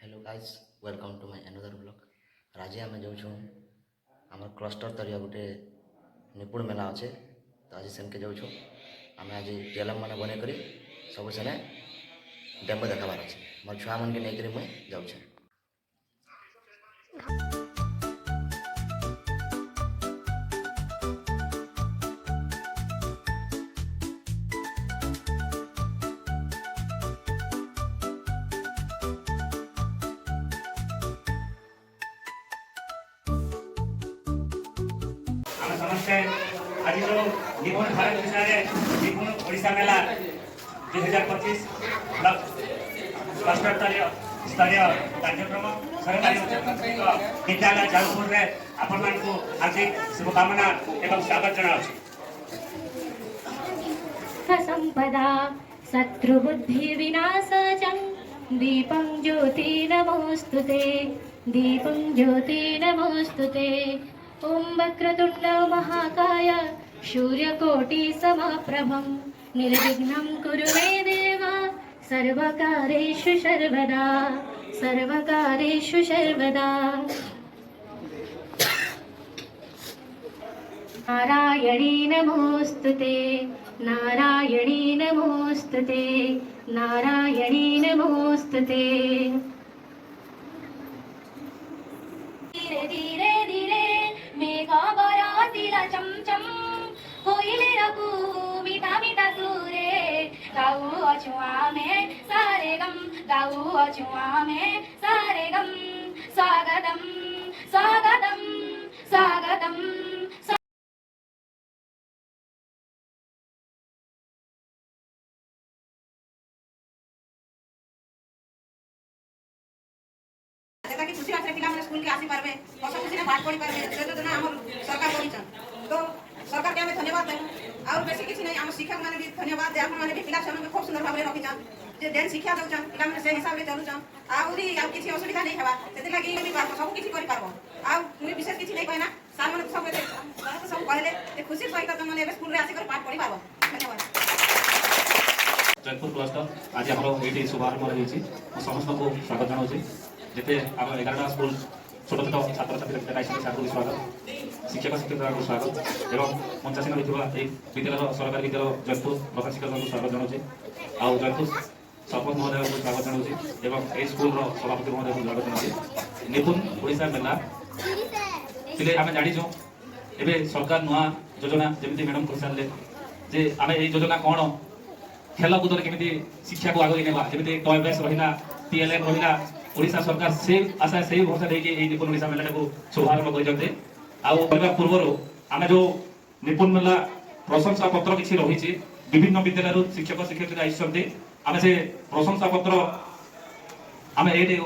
Hello guys, welcome to my another blog. आज आम जाऊँ आम क्लस्टर तरीका गोटे निपुण मेला अच्छे, तो आज सेनके जाऊँ आम आज टेलम मैंने बनई सब सेने डेमो देखाबार अच्छे। मोर छुआ मन के नहीं मुझे जाऊँ। समस्ते आज जो निपुण भारत विषय निपुण ओडिशा मेला 2025 क्लस्टर स्तरीय कार्यक्रम सरकारी विद्यालय जयपुर में आपण मानकु हार्दिक शुभकामना एवं स्वागत जनाऊँ। संपदा शत्रुबुद्धि विनाशचं दीपं ज्योति नमोस्तुते, दीपं ज्योति नमोस्तुते। ओम वक्रतुंड महाकाय सूर्यकोटि समप्रभं निर्विघ्नं कुरु मे देव सर्वकारेषु सर्वदा, सर्वकारेषु सर्वदा। नारायणी नमोस्तुते, नारायणी नमोस्तुते, नारायणी नमोस्तुते। धीरे धीरे धीरे मेघ बरसिला चमचम होइले रघु मीठा मीठा सुरे गाउछु आमे सारे गम, गाउछु आमे सारे गम। स्वागतम स्वागतम स्वागतम। जेता कि खुशी आछरे पिला माने स्कूल के आसी पारबे, हस खुशी ने पाठ पढ़ी पारबे, से तो ना हमर सरकार करिछन। तो सरकार के हमें धन्यवाद देउ। और बेसी किछि नै, हम शिक्षक माने भी धन्यवाद दे, आपण माने भी पिला छन के खूब सुंदर भाबरे रखिछन, जे देन शिक्षा दउछन, पिला माने से हिसाब रे चलुछन। आउरी आ किछि असुविधा नै हेबा, सेति लागि भी पारबो, सब किछि करि पारबो। आ मुई विशेष किछि नै कहना, सार माने सब सब कहले जे खुशी सहित तुम माने स्कूल रे आसी कर पाठ पढ़ी पारबो। धन्यवाद। जयपुर क्लस्टर आज आम ये शुभारंभ रही समस्त को स्वागत जनाऊँ। जिते आम 11टा स्कूल छोट छोट छात्र छात्री स्वागत, शिक्षक शिक्षिका को स्वागत एवं 85 रही विद्यालय सरकारी विद्यालय जयपुर प्रधान शिक्षक को स्वागत जनाऊँ। आउ जयपुर सरपंच महोदय को स्वागत जनाऊँ एवं यही स्कूल सभापति महोदय को स्वागत जनाऊँ। निपुण ओडिशा मेला थे आम जाचु एवं सरकार नुआ योजना जमी मैडम कह सारे जे आम ये योजना कौन खेलकूद केमी शिक्षा को आगे नेबा, जमी टॉय बेस रहा, टीएलएम रहा, ओडिशा सरकार से आशा से भरोसा देके निपुण ओडिशा मेला को शुभारंभ करते। पूर्व आम जो निपुण मेला प्रशंसा पत्र किसी रही विभिन्न विद्यालय शिक्षक शिक्षक आम से प्रशंसा पत्र आम ये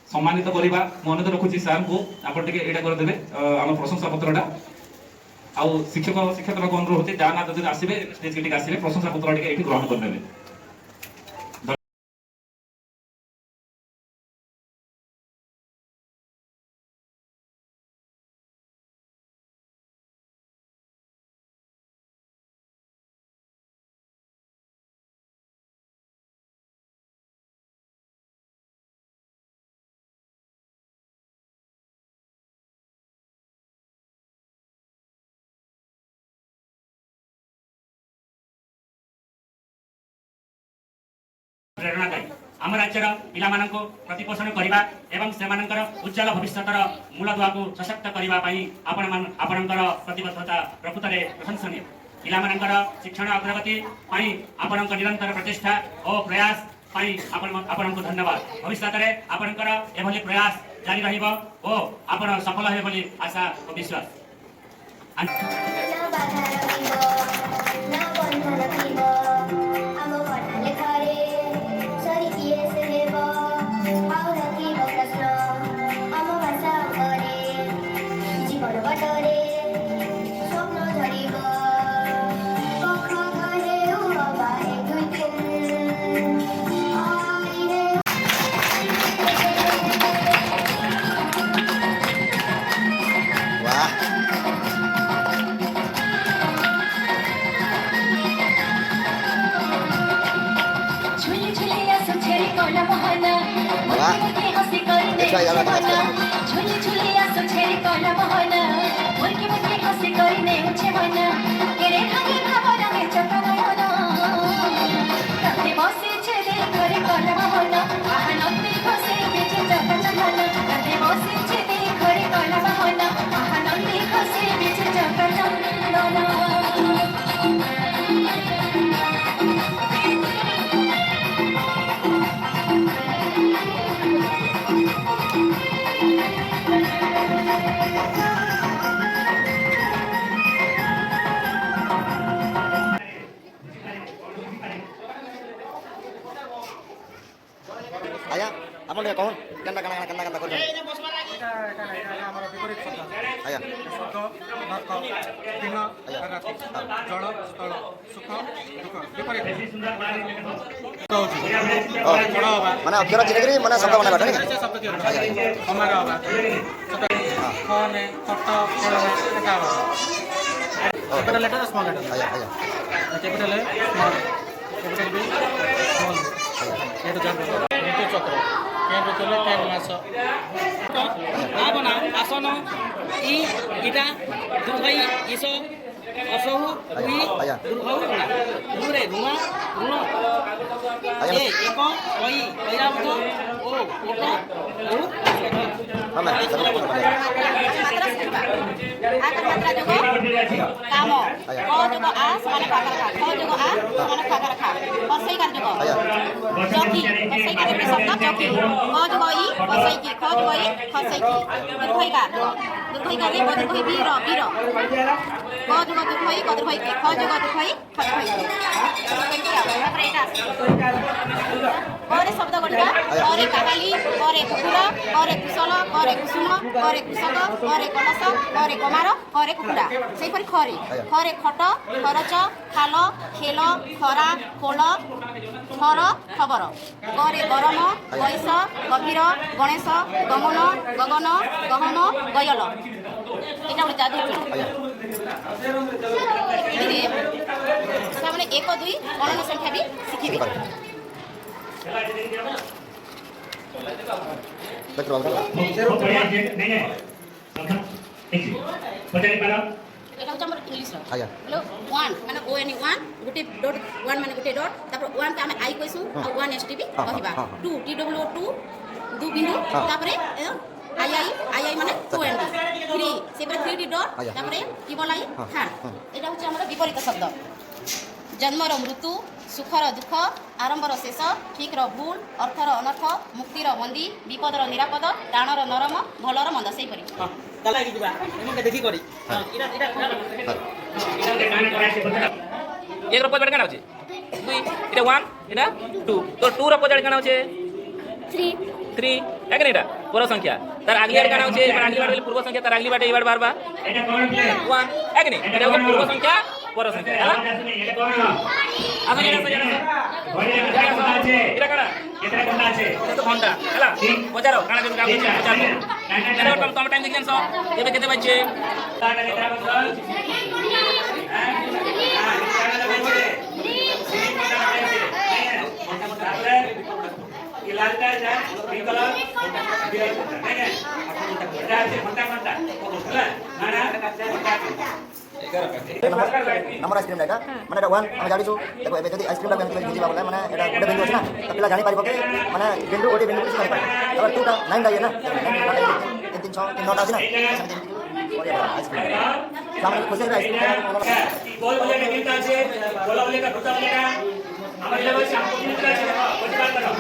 सम्मानित करवा। मुझे अनुरोध रखुच्छी सार को आप करदे आम प्रशंसा पत्रटा आउ शिक्षक शिक्षक अनुरोध होती जहाँ ना जब आसवे स्टेज के आसवे प्रशंसा पत्र ये ग्रहण करदे। प्रेरणादायी आम राज्यर पिला प्रतिपोषण करने एवं से उज्जवल भविष्य मूलदुआ को सशक्त करने आपणकर प्रतिबद्धता प्रकृत में प्रशंसनीय। पिला शिक्षण अग्रगति आपण निरंतर प्रचेषा और प्रयास आपण को धन्यवाद। भविष्य में आपणकर एभली प्रयास जारी रहिबो और आपण सफल हेबे बोली आशा और विश्वास। कला मोहन मुर्की हंसी करने झुली झुली आसो छेरी कला मोहन मुर्की हंसी करने उछे मन केरे भागे भावर में चकनयन तते बसे छे देखरे कला मोहन आहा नंदी घसे बेचे चकचकन तते बसे छे देखरे कला मोहन आहा नंदी घसे बेचे चकचकन ଆଜ୍ଞା ଆପଣ ଟିକେ କହୁନ୍ କେନ୍ତା କାଣା କେନ୍ତା କେନ୍ତା କରୁଛନ୍ତି ଆମର ବିପରୀତ ଶବ୍ଦ ଆଜ୍ଞା ସ୍ୱର୍ଗ ନର୍କ ଦିନ ରାତି ଜଳ ସ୍ଥଳ ସୁଖ ଦୁଃଖ ବିପରୀତ ଜଳ ହବା ମାନେ ଅକ୍ଷର ଚିହ୍ନିକିରି ମାନେ ଶବ୍ଦ ବନାଇବା ନାଇଁ ସେ ଶବ୍ଦ ତିଆରି ସମାର ହବା ଖନେ ଖଟ ଫଳ ଏଟା ହବା କ୍ୟାପିଟାଲ ଲେଟର ସ୍ମଲ୍ ଲେଟର ଆଜ୍ଞା ଆଜ୍ଞା କ୍ୟାପିଟାଲ ସ୍ମଲ୍ କ୍ୟାପିଟାଲ ବି ସ୍ମଲ୍ ଏଟା ଜାଣିବ ଋତୁ ଚକ୍ର କେନ୍ ଋତୁରେ କେନ୍ ମାସ आबना आसन इ इटा दुर्गई इसो असहु उई दुर्गौ दुरे धुमा ऋण ए एक ओई ऐरावत ओ ओट ओ काम क जुग आ समान खाकर खा ख जुग आ समान खाकर खा परसई कर जुग चौकी परसई कर के शब्द चौकी क जुग ई परसई की ख जुग ई खसई की दुर्गई का रे दुर्गई वीर वीर क जुग दुर्गई क दुर्गई के ख जुग दुर्गई खसई की तापर एटा करे शब्द गठा करे कागाली करे कुकुरा करे कुशल करे कुसुम करे कुशक करे कलश करे कमार करे कुकुरा सेही परि खरे खरे खट खरच खाल खेल खरा खोल खर खबर करे गरम गैस गभीर गणेश गमन गगन गहन गयल এটা হলো জাদু মানে 1 2 গণনা সংখ্যা বি শিখিবে এটা হচ্ছে আমার ইংলিশ আଜ୍ଞା হলো 1 মানে ও এন 1 গুটে ডট 1 মানে গুটে ডট তারপর 1 কে আমি আই কইছু আর 1 এসটিবি কহিবা 2 টি ডব্লিউ 2 দু বিন্দু তারপরে আই মানে 2 এন্ড 3 সেপরে 3 টি ডট তারপরে কি বলাই থার্ড এটা হচ্ছে আমার বিপরীত শব্দ জন্মর মৃত্যু সুখর দুঃখ আরম্ভর শেষ ঠিকর ভুল অর্থর অনর্থ মুক্তির বন্দী বিপদর নিরাপদ টাণর নরম ভলর মন্দ সেইপরি তালা কি দিবা এমনটা দেখি করি এটা এটা एक रो पॉजिट काना होचे 2 এটা 1 এটা 2 তো 2 रो पॉजिट काना होचे 3 एक नहीं पूर्व संख्या तार अगली बार काना होचे अगली बार पूर्व संख्या तार अगली बार ई बार बारबा এটা কোন প্লে 1 एक नहीं এটা হচ্ছে पूर्व संख्या पूर्व संख्या এটা কোন আগে এটা সজানো ঘরে এটা কোন আছে এটা কানা এটা কোন আছে এটা তো ঘন্টা হলা পজারো কানা দিন কাম করছে পজারো এটা কম কম টাইম দেখছেন সব এবে কেতে বাজছে তাহলে এটা বল लाल का है पिंक कलर এটা আছে ঘন্টা ঘন্টা হলা না नंबर आइसक्रीम लाइटा माने एटा 1 हम जानिछु देखो एबे जदी आइसक्रीम लाग हम बुझिबा बोले माने एटा गोटे बिंदु अछि ना त पिला जानि पारिबो के माने बिंदु ओटे बिंदु किछ नै पाए अगर 2 टा 9 दा ये ना 3 6 3 9 टा अछि ना ओरे आइसक्रीम सामने खुशी रा आइसक्रीम বল বলে কিনতে আছে বলা বলে কা ঢুকা বলে কা আমার লেভেল সে আপনি কিনতে আছে পরিষ্কার করো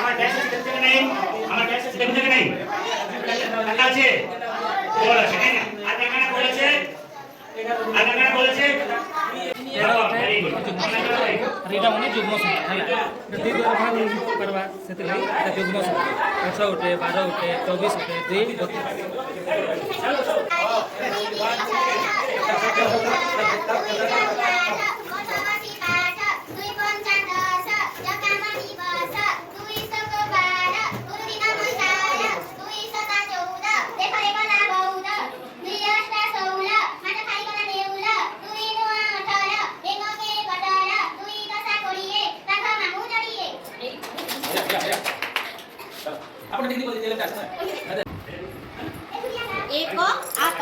আমার ড্যাশ দেখতে নাই আমার ড্যাশ দেখতে নাই টাকা আছে বল আছে তাই না আর টাকা বলেছে আর টাকা বলেছে ভেরি গুড এটা মানে যুগ্ম সংখ্যা হলা দুই দ্বারা ভাগ করবা সেতে লাগি এটা যুগ্ম সংখ্যা 8 উঠে 12 উঠে 24 উঠে 2 32 ଆପଣ ଟିକେ ବୋଲି ଦେଲେ ଚାଷ ଏକ ଆତ,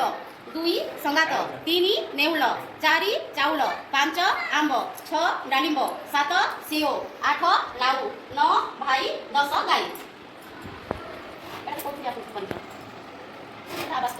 2 ସଙ୍ଗାତ, 3 ନେଉଳ, 4 ଚାଉଳ, 5 ଆମ୍ବ, 6 ଡାଳିମ୍ବ, 7 ସେଓ, 8 ଲାଉ, 9 ଭାଇ, 10 ଗାଈ। ଆବାସ